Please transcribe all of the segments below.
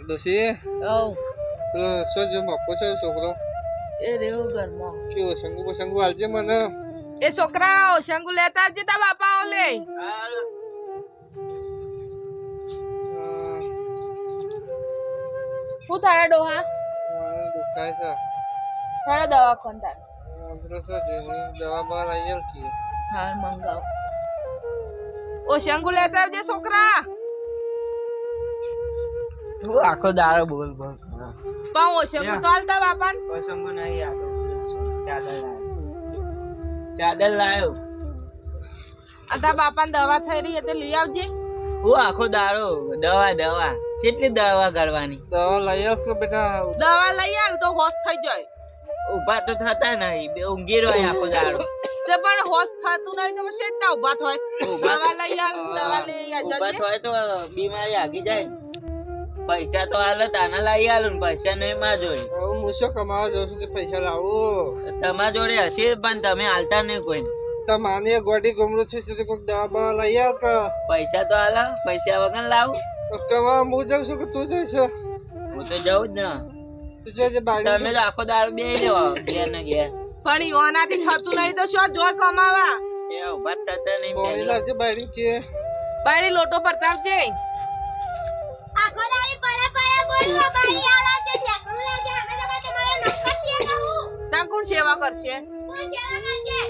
ડોશી ઓ પેલો શું જો મફો છે છોકરો એ રેવો ઘરમાં કેવો સંગુ હાલજે મને એ છોકરાઓ શંગુ લેતા આવજે તા બાપા ઓલે શું થાય ડોહા મને દુખાય છે હેડો દવાખાન તાર પેલો શું જેની દવા બહાર આવી ગયેલ કે હાર મંગાવ ઓ શંગુ લેતા આવજે છોકરા તું આખો દારો બોલ બોલ પણ ઓ શંગુ તો હાલતા બાપાન પસંદ નહીં આતો ચાદર લાયો આ તા બાપાન દવા થઈ રહી એટલે લઈ આવજે હું આખો દારો દવા કેટલી દવા કરવાની દવા લઈ આવ કે બેટા દવા લઈ આવ તો હોશ થઈ જાય ઉભા તો થતા નહીં બે ઊંઘી રહ્યો આખો દારો તે પણ હોશ થતું નહીં તો પછી જ ના ઉભા થાય દવા લઈ આવ દવા લઈ આવ ઉભા જજે થાય તો બીમારી આગી જાય ને. પૈસા તો હાલ તાના લઈ આલું ને પૈસા નહીં માં જોડે હું મૂછો કમાવા જાઉં છું તે પૈસા લાવું તમારા જોડે હશે પણ તમે હાલતા નહીં કોઈ માની ગોડી ગમડું છે તે કોઈક દવા બવા લઈ આવ કે પૈસા તો હાલ પૈસા વગર લાવું કમાવા હું જાઉં છું કે તું જઈશ હું તો જઉં જ ને તું જોજે બાળી તમે તો આખો દારો બે જવા ઘેર ને ઘેર પણ ઈઓનાથી થતું નહીં તો શું જોર કમાવા એ ઉભા જ થતા નહીં પાણી લાવજે બાળી કે બાયરી લોટો પરતાવજે આખો દાડી પડે બોલવા બારી આલા તે ઠેકડું લેજે અમે તો તમારા નક્કા છીએ કહું તા કોણ સેવા કરશે કોણ સેવા કરશે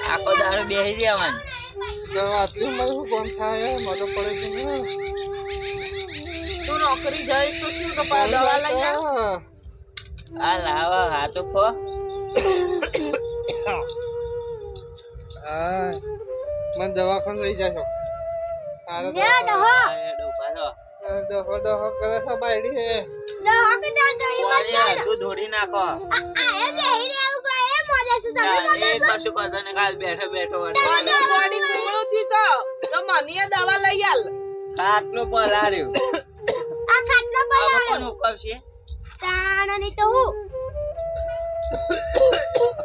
આખો દારો બેહી જવાનું દવા આટલી ઉંમરે શું કામ થાય મદદ પડે છે ને તું નોકરી જઈશ તો શું તો દવા લઈ આવ આ લાવા હા તો ખો હા મને દવાખાને લઈ જાશો દહો કરે છે બાયડી હે તું ધોરી નાખો એ કશું કરતો ને કાલ બેઠો મને બોડી કુમળું થયું તો મને દવા લઈ આલ ખાટલો પલાર્યો આ ખાટલો હવે કોણ ઉકવશે તાણની તો હું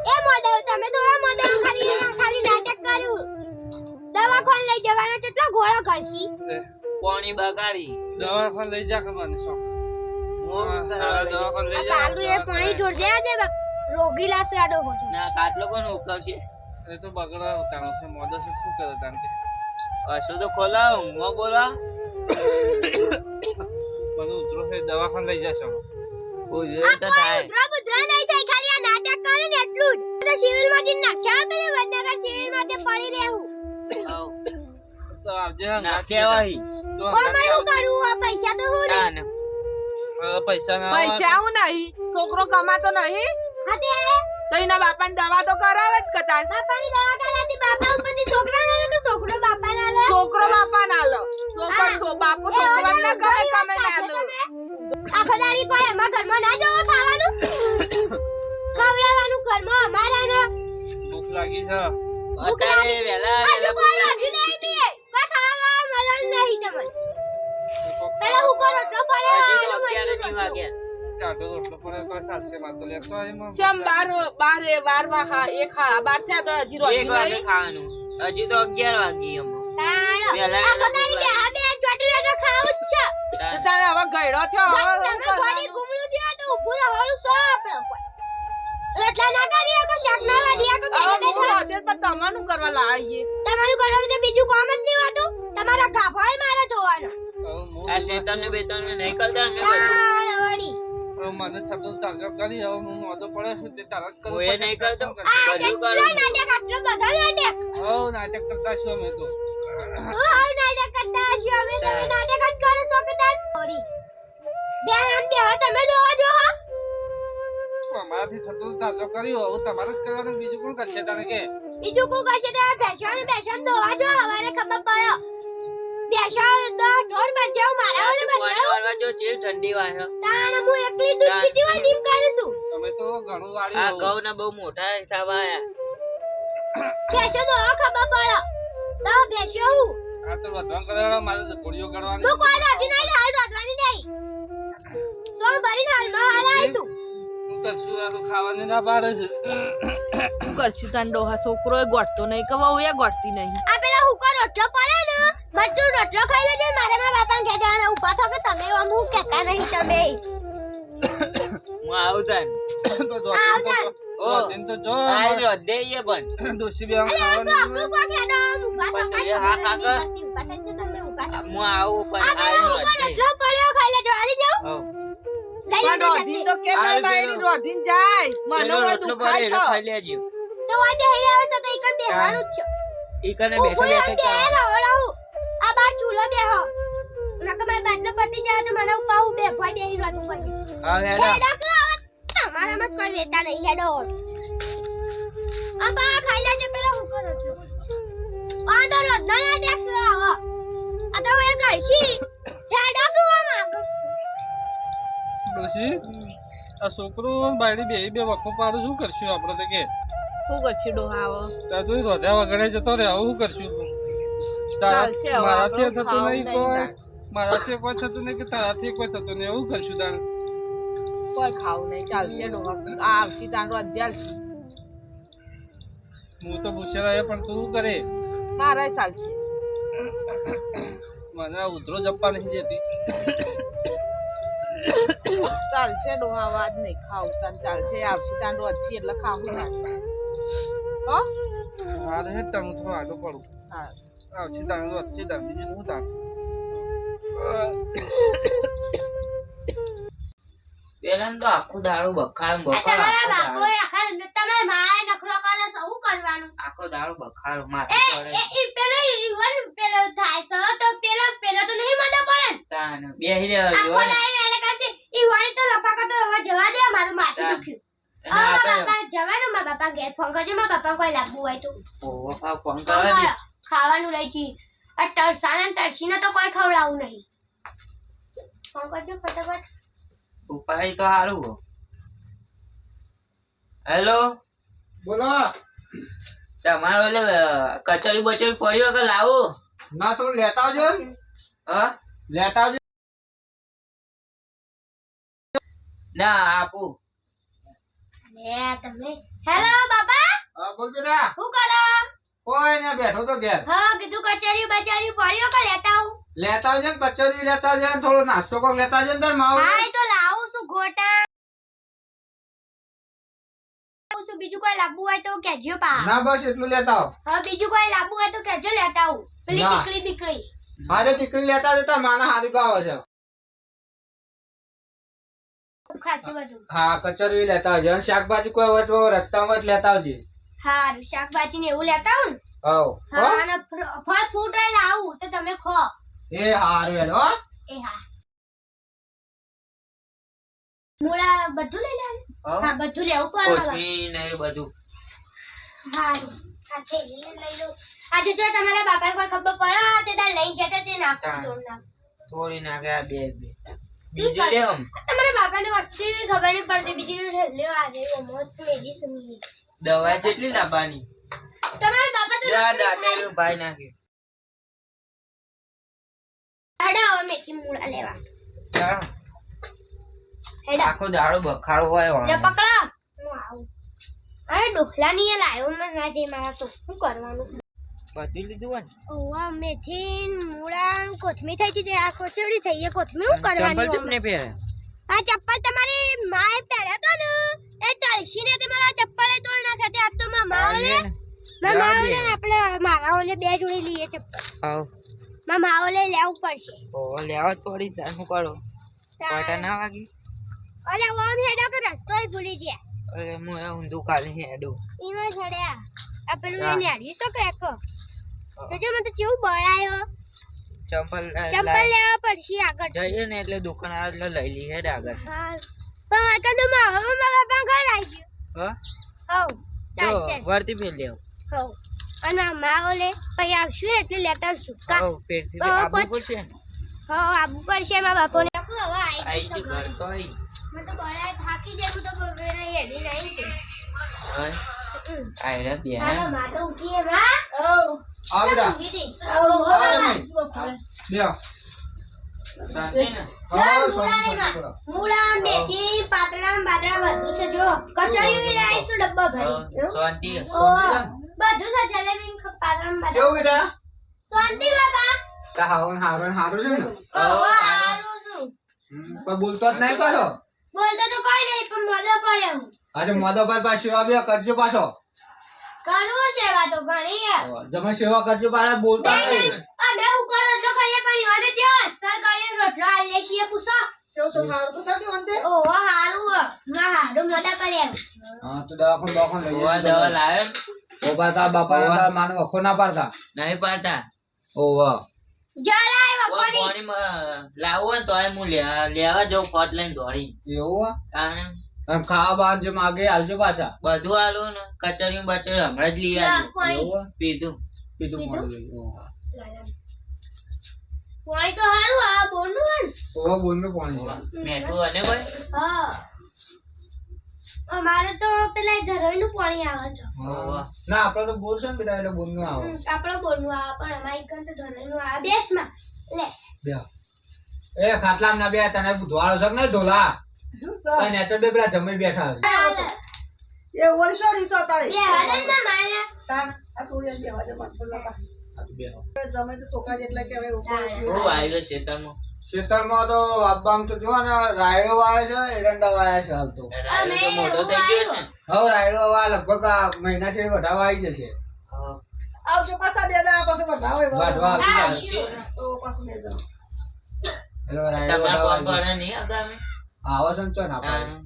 એ મોડલ તમે થોડા મોડલ ખાલી નાટક કરું દવાખાન લઈ જવાનો કેટલો ઘોડો કરશી પાણી બગાડી દવાખાને લઈ જા કે મને શોખ દવાખાને લઈ જા તાલુ એ પાણી ઢોળ દે દે રોગી લાસે આડો હોતો ના ખાટલો કોણ ઉકવશે એ તો બગડા ઉતારો છે મોદસ શું કરે તાણ કે હશો તો ખોલાવ હું બોલા મને ઉતરો છે દવાખાને લઈ જાશો ઉજરે તો થાય ઉધરા નહીં થાય ખાલી આ નાટક કરે ને એટલું જ તો સિવિલ માં જઈને નાખ્યા પેલે વડનગર સિવિલ માં તે પડી રહેવું આવ તો આવજે ના કેવાય તો ઓ મને શું કરું આ પૈસા તો હું ના ના પૈસા ના પૈસા હું નહીં છોકરો કમાતો નહીં હાતે તો એના બાપાને દવા તો કરાવે જ કતાર બાપાની દવા કરાતી બાપા ઉપરથી છોકરા ના લે તો છોકરો બાપા ના લે છોકરો બાપા ના લો બાપુ છોકરા ના કમે કમે ના લો આખો દાડી કોઈ એમાં ઘરમાં ના જવો ખાવાનું ખવડાવવાનું ઘરમાં અમારા ના ભૂખ લાગી છે અત્યારે વેલા આજુ કોઈ રાજી નહીં બી કોઈ ખાવા મળન નહીં તમને પેલા હું કો રોટલો પડે હજી તો 11 ની વાગ્યા ચાટો રોટલો પડે તો સાચે માં તો લેતો આવી માં ચમ બાર માં હા એક હાડા બાર થયા તો હજી રોજી 1 વાગે નહીં ખાવાનું હજી તો 11 વાગી એમ તાળો વેલા આખો દાડી બે હા બે ચોટી રેટો ખાવું જ છે તો તારે હવે ગયડો થયો હવે તમે કોની કુમળું થયો તો ઊભું રહેવાનું સો આપણો કોઈ રોટલા ના કરીએ કે શાક ના વાડીએ કે હવે બેઠા હું હોટેલ પર તમારું કરવા લાવીએ તમારું કરવાનું તો બીજું કામ જ નહીં હોતું તમારા ગાભાય મારે ધોવાનો આ શેતાન ને બેતાન ને નહીં કરતા અમે તાળવડી મને છતો તારજો કરી હવે હું મોદો પડે છે તે તારા જ કરું હું એ નહીં કરતો આ બધું કેટલો કરું નાટક આટલો બધો નાટક હો નાટક કરતા છું અમે તો તું હાવ નાટક કરતા હશો અમે તમે નાટક જ કરો છો કે તાર થોડી બે આમ બે તમે જોવા જો હો અમારાથી થતું તારજો કર્યું હવે તમારે જ કરવાનું બીજું કોણ કરશે તને કે બીજું કોઈ કશે તો બેસન ધોવા જો હવારે ખબર પડ્યો બેસન તો ઢોર બંધાવ મારા ઓલે પાણી બંધાવ વાળવા જો જે ઠંડી વાય તાણ હું એકલી દૂધ પીતી હોય નીમ કરું છું તમે તો ઘણું આ વાળી ઘઉં ના બહુ મોટા હિસાબ આયા બેસો તો ખબર પડ્યો તો બેસો હું આ તો વધવા કરેલો મારે તો ગોળીઓ કરવાની તું કોઈ રાજી નહીં હાલ રોધવાની નહીં સો ભરીને હાલમાં હાલ આવી તું શું કરશું આ તો ખાવાની ના પાડે છે શું કરશું તાન ડોહા છોકરો એ ગોઠતો નહીં કે વહુ એ ગોઠતી નહીં આ પેલા હુકો રોટલો પડે ને મરચું રોટલો ખાઈ લેજો મારે મારા બાપાને ઘેર જવાના ઊભા થો કે તમે હું આવું તાન તો દોસ્તી ઓ તો જો આઈ રોધે ઈએ પણ ડોસી બે આમ અરે આ તો ખાવાનું આપણું કોક હેડો ઊભા પણ તું એ હા હા કર. ઊભા થજો તમે ઊભા થજો. હું આવું આ પણ પેલો આઈ ઉપર રોધે રસલો પડ્યો ખાઈ લેજો આલી જાઓ હો લઈ પણ લેજો રોધીન તો કે આ તાર બાયડી પેલો- રોધીન જાય મને પેલો કોઈ રોટલો દુખાય પડે એટલે છે ખાઈ લેજો તો આ બેહી આવે છે તો એકમ બેહવાનું જ છે ઈ કને બેઠો ઊભું બેઠો રહીને ચાલ બેહે રહો. આ બાર ચૂલો બેહો નકર મારે બાટલો પતી જાય તો મને ઉપર હું બેફાઈ બેહી રહેવું પડે હા હેડા હેડો કે હવે તમારામાં જ કોઈ વેતા નહીં હેડો આ બા ખાઈ લેજો પેલા હું કરો છો આ તો રોજના ના ટેક્સ આવો આ તો એ ઘરશી હેડો કે આમ આગળ ડોસી આ છોકરો બાયડી બે વખો પાડું શું કરશું આપણે તો કે શું કરશે ડોહા આવો ત્યાં તો રોધ્યા વગડે જતો રહે આવું શું કરશું ચાલશે હવે મારાથી આપણું થતું ખાવું નહીં નહીં કોઈ તાણ. મારાથી કોઈ થતું નહીં કે તારાથી કોઈ થતું નહીં એવું કરશું તાણ કોઈ ખાવું નહીં ચાલશે ડોહા આ આવશે તાણ રોધ્યાલ છે હું તો પૂછેલા પણ તું કરે મારે ચાલશે મને આ ઉધરો જપ્પા નથી દેતી ચાલશે ડોહા વાત નહીં ખાવું તાન ચાલશે આવશે તાણ રોધશે એટલે ખાવું તાણ હો મારે હે તાણ હું થોડો આગળ પડું હા આવશે તાણ વધશે તાણ બીજું હું તાણ પેલા તો આખો દાડો બખાડો આ બખાડો તમારા આખો બાપોએ દાડો. આખા તમારા માએ નખરો કરે છે શું કરવાનું આખો દાડો બખાડો માથે ચડે ઈ પેલો ઈવન પેલો થાય છે તો પેલો તો નહીં મજા પડે ને. તાન બેહી રહ્યો આખો જો ને દાડો એને કહે ઈવન તો લપાકા તો હવે જવા દે મારું માથું તાન. દુખ્યું અને મારા આપણે બાપા જવાનું મારા બાપા ઘેર ફોન કરજો મારા બાપા કોઈ લાગવું હોય તો ઓહો ફોન ફોન કરવા દે કરો. ખાવાનું લઈ જી આ ટરસાના ટરસીને તો કોઈ ખવડાવું નહીં ફોન કરજો ફટાફટ ઉપાય તો સારું હો હેલો બોલો તમારો ઓલે કચોરી બચોરી પડ્યો કે લાવો ના તો લેતા આવજો હા લેતા આવજો ના આપું લે તમે હેલો બાપા હા બોલ બેટા શું કરો કોઈ ને બેઠો તો ઘેર હા કીધું કચેરી બચારી પડ્યો કે લેતા આવું લેતા આવજો ને કચોરી લેતા આવજો ને થોડો નાસ્તો કોક લેતા આવજો ને તાર માવો હા એ તો લાવું છું ગોટા લાવું છું. બીજું કોઈ લાવવું હોય તો કહેજો પા ના બસ એટલું લેતા આવ હા બીજું કોઈ લાવવું હોય તો કહેજો લેતા આવું પેલી ના. ટીકડી બીકડી હારે ટીકડી લેતા આવજો તાર માના હારી ભાવે છે ખાસું બધું હા કચોરી લેતા આવજો અને શાકભાજી કોઈ હોય તો રસ્તામાં જ લેતા આવજે હારું શાકભાજી ને એવું લેતા આવું ને હવ હા અને ફળ ફ્રૂટ લાવું તો તમે ખો એ હારું હેલો હો એ હા મૂળા બધું લઈ લે હા બધું લેવું પડે કોથમી ને એ બધું હારું આ થેલી લઈ લો આજે જો તમારા બાપાને કોઈ ખબર પડે તે તાર લઈને જતા તે નાખું હા. જોડ નાખ થોડી નાખે આ બે બીજું લે આમ તમારા બાપાને વસ્તી ખબર નહીં પડતી બીજી લ્યો આજે મસ્ત મેડિસિન દવા કેટલી લાવવાની તમારા બાપા તો જા દાંતેલું ભાઈ નાખે હડા હવે મેથી મૂળા લેવા ચાલ હેડા આખો દાડો બખાડો હોય લે વાંધો. પકડો હું આવું અરે ડોખલાની એ લાયો મને ના જે મારા તો શું કરવાનું બધું લીધું હોય ને ઓવા મેથી મૂળા કોથમી થઈ ગઈ આ કોચેવડી થઈ એ કોથમી શું ચંપલ કરવાની ચૂપ ને પહેરે આ ચપ્પલ તમારી માએ પહેર્યા તો ને એ ટળસીને તમારા ચપ્પલ તોડ નાખ્યા તે આ તો મામા ઓલે મામા ઓલે આપણે મારા ઓલે બે જોડી લઈએ ચપ્પલ આવ મામા ઓલે લેવું પડશે ઓ લેવા જ પડી તાર શું કરો કોટા ના વાગી ઓલે ઓમ હેડો કે રસ્તોય ભૂલી ગયા અરે હું એ ઊંધું કાલે હેડું ઈમાં છડ્યા આ પેલું હા. એ નેડ્યું તો કેક તો જો મને તો કેવું બળાયો ચંપલ ચપ્પલ લેવા પડશે આગળ જઈએ ને એટલે દુકાન આવે એટલે લઈ લઈ હેડ આગળ હા પણ આ તો મારા બાપા ઘર આવી ગયું હા હવ ચાલશે જો વર્તી ફેર લેવ હવ અને મામા ઓલે પછી આવશું ને એટલે લેતા આવશું કા આવ પેટથી હા, આબુ પછી. પડશે ને હવ આબુ પડશે મારા બાપોને હવે આઈ આવી ગયું ઘર તો આઈ મને તો બળાય થાકી જાય હું તો બબેને હેડી નહીં કે હા આઈ રે બે હાલો માં તો ઉઠીએ માં આવ બેટા ઊંઘી હતી. આવ તમે બે શાંતિ ને હા મૂળાની શાંતિ માં. મૂળા મેથી પાતળા બાદરા બધું છે જો કચોરી લાવીશું ડબ્બો ભરી શાંતિ ઓ બધું છે જલેબી ને પાતળા બાદરા કેવું બેટા શાંતિ બાબા તા હાવન હારું હારું છે ને ઓ હારું છું પણ બોલતો જ નહીં પાછો. બોલતો તો કોઈ નહીં પણ મોઢો પડે હું આજે મોદો પર પાછો સેવા બે કરજો પાછો. કરવું સેવા તો ઘણી હે. તમે સેવા કરજો પાછા બોલતા નહીં. અમે ઉપર રોટલો ખાઈએ પણ ઈવાને જે અસર કરીને રોટલો આલે છીએ પૂછો સેવ તો સારું તો સાચી વંતે. ઓહો હારું હે. ના હારું મોઢા પડે એમ. હા તો દવાખાને લઈ ઓવા દવા લાવે ઓબા તા બાપા માનો વખો ના પાડતા. નહીં પાડતા ઓવા જરાય ઓવા વખોડી પાણીમાં લાવવું હોય તો હું લેવા જાઉં ફટ લઈને દોડી એવું કારણ આમ ખાવા બાદ જે માગે હાલજો પાછા. બધું આલું ને કચરી બચરી હમણાં જ લઈ આવ્યું પાણી એવું પીધું પીધું પાણી લઈ. પાણી તો હારું આ બોલનું હે ને. ઓવા બોલનું પાણી છે. મેઠું અને ભાઈ હા અમારે તો પેલા ધરોઈનું પાણી આવે છે હા. ના આપડે તો બોલ છે ને બેટા એટલે બોલનું આવે. આપણો બોલનું આવે પણ અમારી કન તો ધરોઈનું આવે બેસમાં લે બે એ ખાટલામાં ના બે તને બુધવાળો છે કે નહીં ધોલા અને નેચર બે પેલા જમી બેઠા છે. હાલે. એ વળી સોરી સો તારે. બે વાદન ના મારે તાન આ સોરી બે વાજે મત લગા. આ તો બે. જમે તો સોકા એટલે કે હવે ઉપર બહુ આવી ગયો ખેતરમાં ખેતરમાં તો આબામ તો જો ને રાયડો વાવે છે એરંડા વાયા છે હાલ તો. રાયડો તો મોટો થઈ ગયો છે ને. હવે રાયડો વા લગભગ આ મહિના છે વઢાવા આવી જશે. હા. આવજો પાછા બે દાડા પછી વધાવે વાઢવા આવી હા, જશે. શું? તો પાછું બે દાડા. એટલે રાયડો તમારા વઢાવા કોમ આવી પડે નહીં આગામી જશે. આવો છે ને ચો ના પાડે. હા.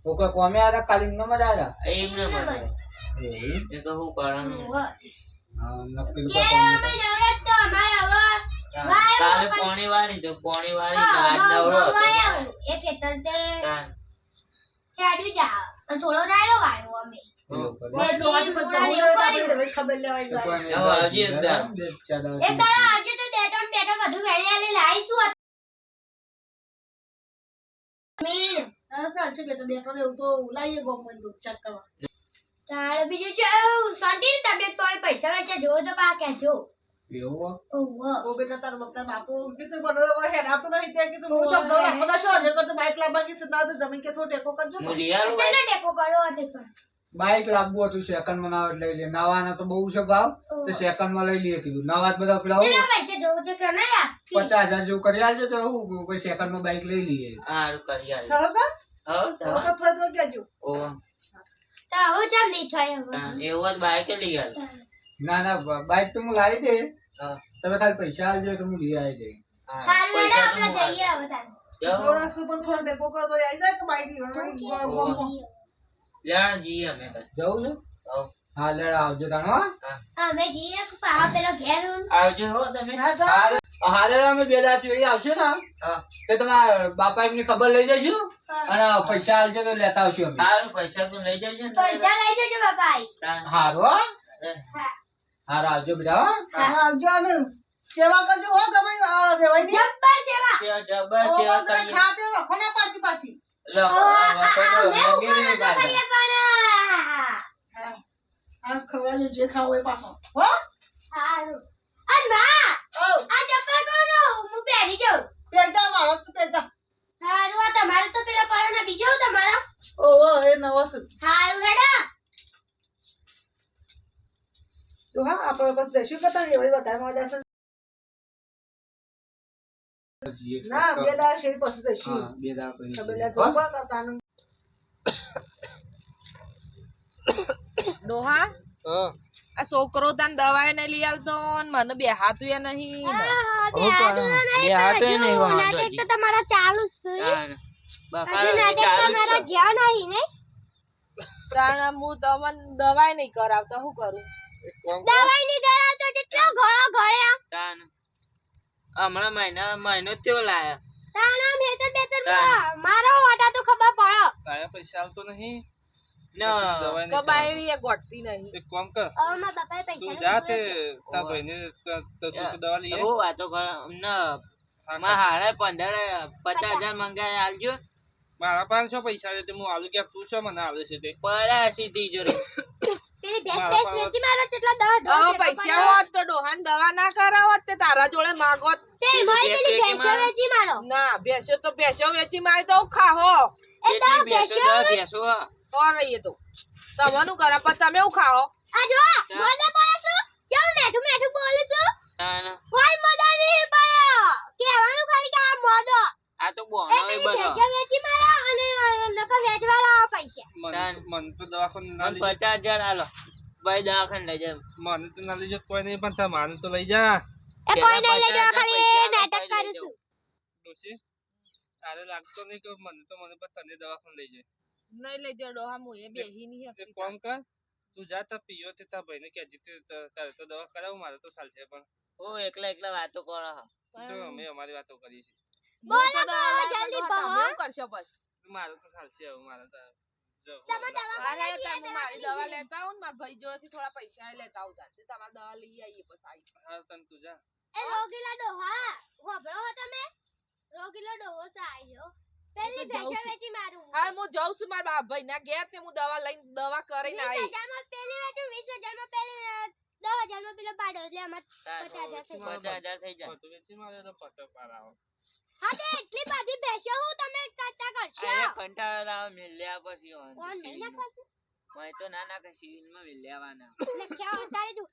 તો કોઈ કોમે આવ્યા કાલી નો મજા આવ્યા. એમ ને મળે એવું? એ તો શું કરવાનું હા, નક્કી બે કોઈ કોમ અમે નવરત તો અમારે હવે કાલે પોણી વાળી તો પોણી વાળી તો આજ હા, નવરો હતો. વાયા એ ખેતર તે તાન. હેડ્યું જા અને થોડો રાયડો વાયો અમે કોઈ તો આજે પછી જવું જોઈએ તો આપણે હવે ખબર લેવાય જાય. હવે આવજે એક દાડો. એક દાડા આજે તો ડેટમ ડેટમ બધું વેળિયાલી લાવીશું મીન હા સાલ છે બેટા દેખો એવું તો લાઈએ ગોમ માં તો ચેક કરવા. તારે બીજું છે શાંતિ ની તબિયત કોઈ પૈસા વૈસા જોવો તો પા કેજો એવું? ઓહો ઓ બેટા તારા બાપા બાપુ કિસે પણ હેરાતો નહીં તે કે હું શોખ જવા બધા શો ને કરતો બાઈક લાવવા કે સદા તો જમીન કે થોડો ટેકો કરજો. હું લઈ આવું તને ટેકો કરો હતી પણ બાઈક લાવવું હતું સેકન્ડ માં ના લઈ લે. નવાના તો બહુ છે ભાવ તો સેકન્ડ માં લઈ લઈએ કીધું. નવા જ બધા પેલા તેના પૈસા જોવો છે કે ના યાર 50,000 જેવું કરી આલજો તો હું કોઈ સેકન્ડ માં બાઈક લઈ લઈએ. હારું કરી આવીએ. થયો કા હવ તો તાન. થોડો તો કેજો. ઓવા. તો હું જમ નહીં થાય હવે તાન. એવું જ બાઈક લઈ આવ. ના ના બાઈક તો હું લાવી દે. હા. તમે ખાલી પૈસા આલજો તો હું લઈ આવી દઈ. હારું હેડો પૈસા તો આપણે હું જઈએ હવે તારે જાઉં. થોડા સુ પણ થોડો ટેકો કરો તો આવી જાય કે બાઈક લેણ જઈએ અમે તાન. જવું છે? હવ. હા લેડા આવજો તાણ હો. અમે જઈએ પા પેલો ઘેર આવજો હો તમે. હારે અમે બે દાડા ચીડી આવશે ને હા. તો તમારા બાપા એમની ખબર લઈ જશું અને પૈસા આલજો તો લેતા આવશું અમે. હારું પૈસા તો લઈ જજો ને તમે. પૈસા લઈ જજો બાપા તાન. હારું હો. એ. હારું આવજો બેટા હો. આવજો ને સેવા કરજો હો તમે વેવાય ની જબ્બર સેવા જબર સેવા કરીએ. ખા પીઓ રાખો ના પાછી પાછી. લખો, વખો તો અમે લગી નહીં પાડતા. કહીએ પણ આ ખવડાવજો જે ખાવ એ પાછો હો. હારું અન બા ઓ આ ચપ્પલ કોનો હું પહેરી જાઉં પેરતા મારો તો પેરતા. હારું આ તમારે તો પેલા પડે ને બીજો તમારો ઓ એ નવો છે. હારું હેડો તો હા આપણે બસ જઈશું કે તમે વેવાય બતાય મજા છે. ના બે દાડા શેરી પછી જઈશું. હા, બે દાડા પછી. ખબર લે જો પણ કરતા નહીં. ડોહા આ છોકરો તને દવાઈ ને લઈ આવતો ને મને બે હાથું એ નહીં ને. બે હાથે નહીં વાંધો નાટક હજી. તો તમારા ચાલુ જ છે તાન. બકાલો હજુ નાટક ચાલુ જ તમારા છે. જ્યાં નહીં ને તાણે હું તમને દવાઈ નહીં કરાવતો શું કરું? દવાઈ ની કરાવતો જેટલો ઘણો ઘળ્યા તાન. હમણાં મહિનો જ થયો લાયા. તાણા ભેતર ભેતર મારો ઓટા તો ખબર પડ્યો તારે પૈસા આલતો નહીં ના. દવાઈ નહીં કબાયરી એ ગોઠતી નહીં. કરાવતો. એક કામ કર હવે મારા બાપાએ પૈસા તું નહીં જા તે દીધા. તાર ભાઈને તું દવા લઈ આય. બહુ વાતો કરે. અમને માં હારે 50,000 મંગાય આલજો. મારા પાસે શું પૈસા છે તે હું આલુ ક્યાં તું શું મને આલે છે તે પરા સીધી જોડે. પેલી ભેંસ વેચી મારો જેટલા 10 હવે પૈસા હોત તો ડોહાને દવા ના કરાવત તે તારા જોડે માગોત. તે મોય પેલી ભેંસ વેચી મારો ના ભેંસો તો ભેંસો વેચી મારી તો ખાહો એ તો કેટલી ભેંસો? ભેંસો 10 ભેંસો. તો રહીએ તો તમારું કરે પણ તમે એવું ખાઓ. આ જો મોદા પડે છું ચલ મેઠું મેઠું બોલું છું તાન. કોઈ મજા નહીં પડ્યો કહેવાનું ખાલી કે આ બધો. ભેંસો વેચી મારા અને નકર વેચવા લાવો પૈસા. મને તો દવાખાને ના મને લઈ 50,000 આલો ભાઈ દવાખાને લઈ જાય મને તો ના લઈ જાઓ કોઈ નહીં પણ તમારે તો લઈ જા એ કોઈ નહીં લઈ જાઓ, પેલા ખાલી 50,000 નાટક પૈસા કરું છું. ડોશી તારે લાગતો નહીં કે મને પણ તને દવાખાને લઈ જાય નહીં લઈ જાઓ ડોહા હું એ બેહી નહીં એક શકતી. કામ કર તું જા તા પીયો છે તાર ભાઈને કે તારે તો દવા કરાવું મારે તો ચાલશે પણ ઓ એકલા વાતો કરો હો. તો અમે અમારી વાતો કરી છે હું તો દવા લાવી જલ્દી પણ ડોહા, બહો. તમે એવું કરશો પછી. મારે તો ચાલશે હવે મારે તો જો તમે દવા હા, લઈ હેડો જઈએ, તમે મારી દવા લેતા આવો ને મારા ભાઈ જોડેથી થોડા પૈસા લેતા આવતા તે તમારે દવા લઈ આવીએ પછી આવી. હા તને તું જા એ રોગીલા ડોહા હોભળો હો તમે? રોગીલો ડોહો સાયો પેલી હું તો જાઉં ભેંસો છું. વેચી મારું. હા હું જાઉં છું મારા ભાઈ ના ઘેર તે હું દવા લઈને દવા કરીને 20,000 આવી. માં પેલી વેચું, 20,000 માં પેલી 10,000 માં પેલો પાડો એટલે આમાં તાર 50,000 થઈ જાય. 50,000 થઈ જાય બધું વેચી મારે તો પટ્ટો પાર આવો હા તે એટલી બધી ભેંસો હું તમે કરતા કરશો. અરે કંટાળો લાવો મિલ્યા પછી કોણ નહીં નાખશે? મેં તો ના નાખે સિવિલમાં મિલ્યાવાના લખ્યા ઉતારી દઉં.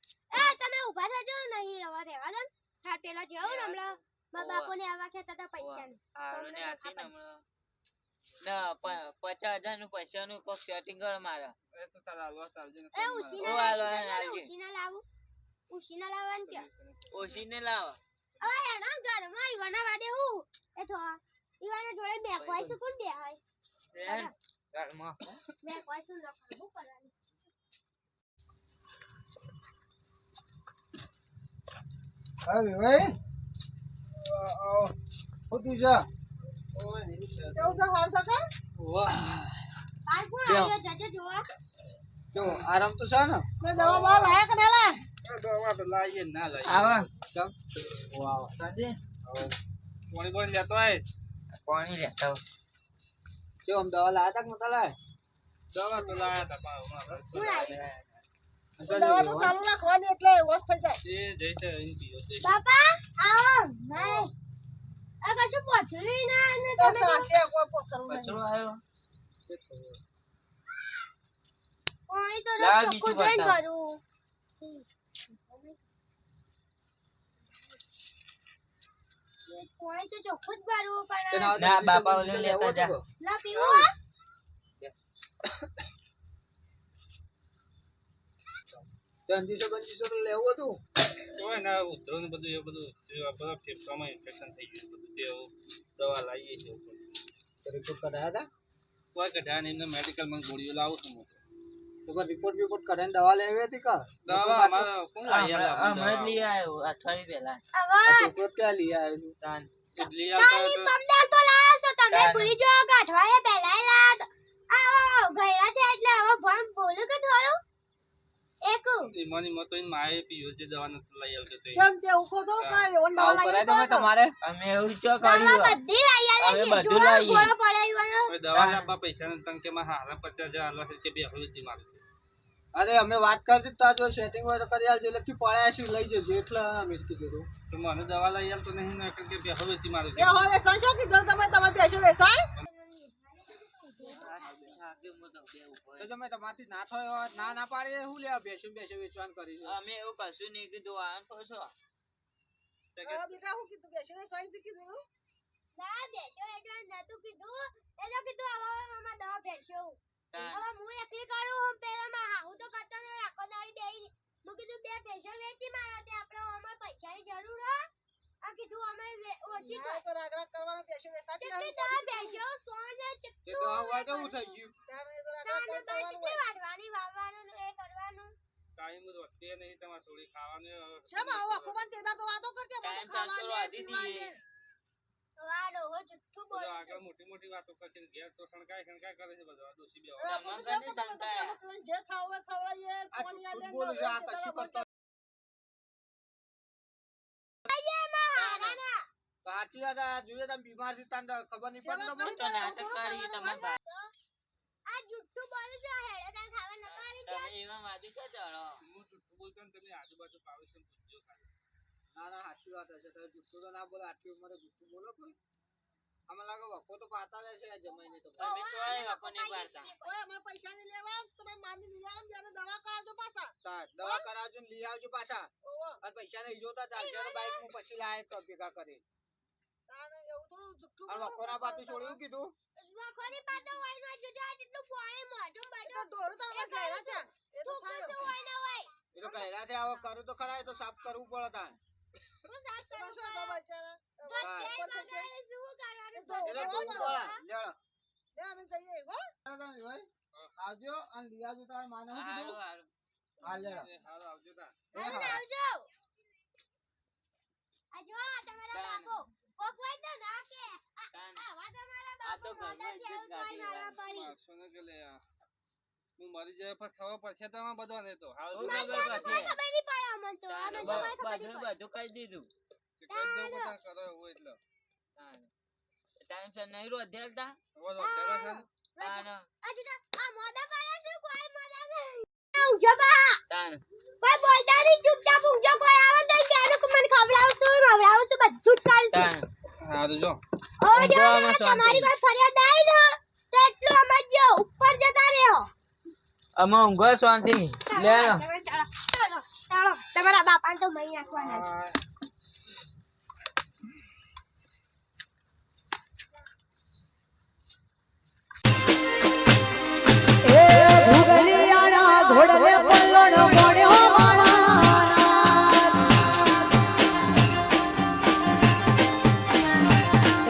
તમે ઊભા થજો નહીં હવે રહેવા દો ને. હા પેલો જેવો ને હમણાં મારા બાપુને આવા કહેતા હતા પૈસા ને હારું ને આશી ને હમણાં. ના 50,000 નું પૈસાનું કોક સેટિંગ કર મારા એ તો તારા હાલવા ચાલજે ને એ ઓ ઉશીના હાલો, લાવી હાલો. ઉશીના લાવું ઉશીના લાવવાનું કે ઓશીને લાવો હવે એના ઘરમાં ઈવાના વાડે હું એ તો ઈવાના જોડે બે કોઈ છે કોણ બે હોય બેન, ઘરમાં. બે કોઈ શું લખવાનું હું કરવાનું હા ભાઈ હોતું છે કેવું છે હાલ શકે? બાર કોણ બે. આવ્યો જજો જોવા જો આરામ તો છે ને મેં દવા બવા લાયા કે ના લાયા? દવા તો લાવીએ ને ના લાવીએ આવો ચમ વાવ સાંજે પાણી પાણી લેતો આય પાણી લેતા આવો. જો આમ દવા લાયા તા કે નતા લાયા દવા તો લાયા તા પણ હમણાં કોણ આવ્યો દવા તો ચાલુ રાખવાની એટલે વસ થઈ જાય. એ જઈશે અહીં પીયો જઈશે બાપા આવો નહીં આ કશું પોથરી ના અને તો તમે સાચે કોઈ પોકરું નહીં. કચરો આવ્યો પાણી તો લાવ રોજ ચોખ્ખું બીજું જોઈને બતાવ. हाँ। ભરું પાણી તો ચોખ્ખું જ ભરવું પણ ના બાપા ઓલે લેતા જા ના પીવું આ? બંજીસો તો લેવું હતું કોઈ ના ઉતરો ને બધું એ બધું બધા ફેફસામાં ઇન્ફેક્શન થઈ ગયું બધું તે હવે દવા લાવીએ છીએ રિપોર્ટ કઢાયા હતા કોઈ કઢાય નહીં એમને મેડિકલમાં ગોળીઓ લાવું છું હું તો રિપોર્ટ કઢાઈને દવા લેવી હતી કા દવા અમારે કોણ લાવી આલે હમણાં જ લઈ આવ્યો અઠવાડિયે પહેલા હવે છોકરો ક્યાં લઈ આવ્યો છું તાન એટલી આવતા તારી તો પમદાર તો લાયા છો તમે તાને. ભૂલી જો ગાંઠવાએ પહેલાય લાયા તો આવો ભૈરા થયા એટલે હવે ભણ બોલું કે થોડું એક ઈમાની મતો ઈન માએ પીયો છે દવા નથી લઈ આવતો તો ચમ તે ઉખો તો કાંઈ એવો દવા આવું કરાય લાવી તમે તમારે અમે એવું ચો દવા કર્યું બધી લઈ આલે હવે છે બધું જો લાવીએ. ગોળો પડે ઈવાનો હવે દવા લાવવા પૈસા ને તને કે માં હારા 50,000 આલવા છે કે બે હવે મારું અરે અમે વાત કરતી તા જો સેટિંગ હોય તો કરી આલજો એટલે કે પડ્યા છે લઈ જજો એટલે અમે જ કીધું તો મને દવા લઈ આલ તો નહીં ને કે બે હવે મારું એ હવે સંશો કીધું તમે તમારે બેસો વેસાય તો તમે તમારથી ના થયો હોત, ના પાડે શું લેવા બેસી વેચવાનું કરી છે અમે એવું કશું નહીં કીધું આ તો છો બેટા હું કીધું બેસો વેસાય છે કીધું ના બેસો એટલે નતું કીધું એટલે કીધું હવે મામા દવા બેસો હવે હું એકલી કરું હું પેલા હું તો કરતો ને આખો દાડી બેહી હું કીધું બે ભેંસો વેચી મારા તે આપણે અમાર પૈસાની જરૂર હે આ કીધું અમે ઓછી ના તો રાગ રાગ કરવાનો બેસો વેસા છે ચટલી દવા બેસો સોને તે તો આ હોય તો હું થઈ ગયું તારે તો રાગ રાગ ચટલી કરવાનું કેટલી વાટવાની વાવવાનું ને એ કરવાનું ટાઈમ તો વધે નહીં તમારે થોડી ખાવાનું છે માં આખો પણ તેદાર તો વાતો કર કે મને ટાઈમ ખાવા ચાલતો દે આધી પીવા દીએ. દે વાડો હો જુઠ્ઠું બોલે છે આગળ મોટી મોટી વાતો કરશે ને ઘેર તો શણકાય કરે છે બધા દોષી બે આપણે તો શું કરતા હતા? તમે જે ખાવ હોય ખવડાવીએ આ પાણી આલે જૂઠું બોલું છે આ કશું કરતો હારાના સાચી વાત આ જોઈએ તમે બીમાર છે તાન ખબર નહીં પડે તમને તો નાટક કરી તમારે આ જુઠ્ઠું બોલે છે હેડે તને ખાવા ન કરી તમે એમાં વાદી ક્યાં ચડો હું જુઠ્ઠું બોલતો ને તમે આજુબાજુ પાડોશી પૂછજો ખાલી ના ના સાચી વાત હશે તમે જૂઠું તો ના બોલો આટલી ઉંમરે જૂઠું બોલો કોઈ આમાં લાગે વખો તો પાતા જાય છે જમાઈને તો તમે ચોય વખો નહીં પાડતા ઓય અમાર પૈસા ની લેવા તમે માની લઈ આવો ને દવા કરાવજો પાછા તાર દવા કરાવજો ને લઈ આવજો પાછા ઓવો અને પૈસા નહીં જોતા ચાલશે અને બાઈક હું પછી લાયક ભેગા કરી અને વખોના પાટી છોડ્યું કીધું વખોની પાતો હોય ને જોજો આ જેટલું પાણી મોઢું બાજુ ઢોળ તો અમે ઘેરા છે એ તો થાય તો હોય ને હોય એ તો કહેરા છે આવો કરું તો ખરા એ તો સાફ કરવું પડે તાન હું સાફ કરું છું તો બચારા હા. તો તે બગાડે શું કરવાનું એ તો ધોવું પડે લેડો લે અમે જઈએ હો આવજો અને લઈ આવજો તાર માને શું હારું કીધું હારું હા લેડો એ હારું આવજો તા એ આવજો હા આવજો આ જો આ તમારા બાપો કોક હોય તો ના કે આ વા તમારા આ તો બાપો ઘરમાં મોઢા ઇજ્જત જેવું કોઈ કાઢી મારા પડી મારશો ને કે લે આ. હું મરી જાય પર ખબર પડશે તમારે બધાને તો હાલ હું તો ખબર ખબર પડશે. ખબર નહીં પડે અમને તો અમને તો કોઈ ખબર નહીં બધું પડે બધું કહી દીધું કે કઈ દઉં બધા કરો એવું એટલે ટાઈમસર નહીં રોધ્યા હવે તો જરા છે ને. તાણ આજે તો આ મોઢા પડે છે કોઈ મોઢા નહીં ઊંઘો બા તાણ કોઈ બોલતા નહીં ચૂપચાપ ઊંઘો કોઈ આવે તો ક્યારે કે મને ખવડાવશું નવડાવશું બધું જ ચાલશે તાણ હારું જો ઓ જો ઊંઘવામાં શાંતિ. તમારી કોઈ ફરિયાદ આવી ને તો એટલું સમજજો ઉપર જતા રહ્યો અમે ઊંઘો શાંતિ લેડો ચાલો ચાલો ચાલો તમારા બાપાને તો મહી નાખવાના આ